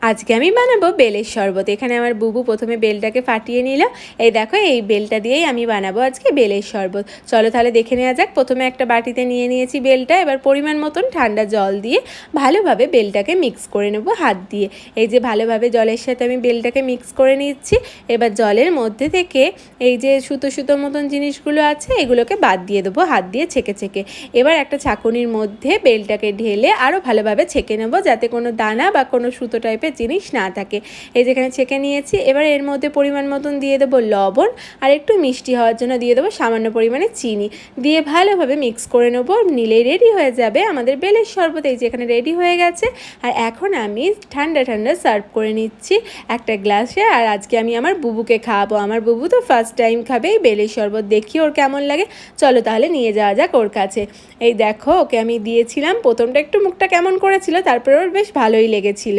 আজকে আমি বানাবো বেলের শরবত। এখানে আমার বুবু প্রথমে বেলটাকে ফাটিয়ে নিল। এই দেখো, এই বেলটা দিয়েই আমি বানাবো আজকে বেলের শরবত। চলো তাহলে দেখে নেওয়া যাক। প্রথমে একটা বাটিতে নিয়ে নিয়েছি বেলটা। এবার পরিমাণ মতন ঠান্ডা জল দিয়ে ভালোভাবে বেলটাকে মিক্স করে নেব হাত দিয়ে। এই যে ভালোভাবে জলের সাথে আমি বেলটাকে মিক্স করে নিচ্ছি। এবার জলের মধ্যে থেকে এই যে সুতো সুতো মতন জিনিসগুলো আছে এগুলোকে বাদ দিয়ে দেবো হাত দিয়ে ছেঁকে ছেঁকে। এবার একটা ছাঁকুনির মধ্যে বেলটাকে ঢেলে আরও ভালোভাবে ছেঁকে নেব, যাতে কোনো দানা বা কোনো সুতো টাইপের জিনিস না থাকে। এই যেখানে ছেঁকে নিয়েছি। এবার এর মধ্যে পরিমাণ মতন দিয়ে দেবো লবণ, আর একটু মিষ্টি হওয়ার জন্য দিয়ে দেবো সামান্য পরিমাণে চিনি। দিয়ে ভালোভাবে মিক্স করে নেবো। নিলেই রেডি হয়ে যাবে আমাদের বেলের শরবত। এই যে এখানে রেডি হয়ে গেছে। আর এখন আমি ঠান্ডা ঠান্ডা সার্ভ করে নিচ্ছি একটা গ্লাসে। আর আজকে আমি আমার বুবুকে খাওয়াবো। আমার বুবু তো ফার্স্ট টাইম খাবে এই বেলের শরবত, দেখি ওর কেমন লাগে। চলো তাহলে নিয়ে যাওয়া যাক ওর কাছে। এই দেখো, ওকে আমি দিয়েছিলাম। প্রথমটা একটু মুখটা কেমন করেছিল, তারপরে ওর বেশ ভালোই লেগেছিল।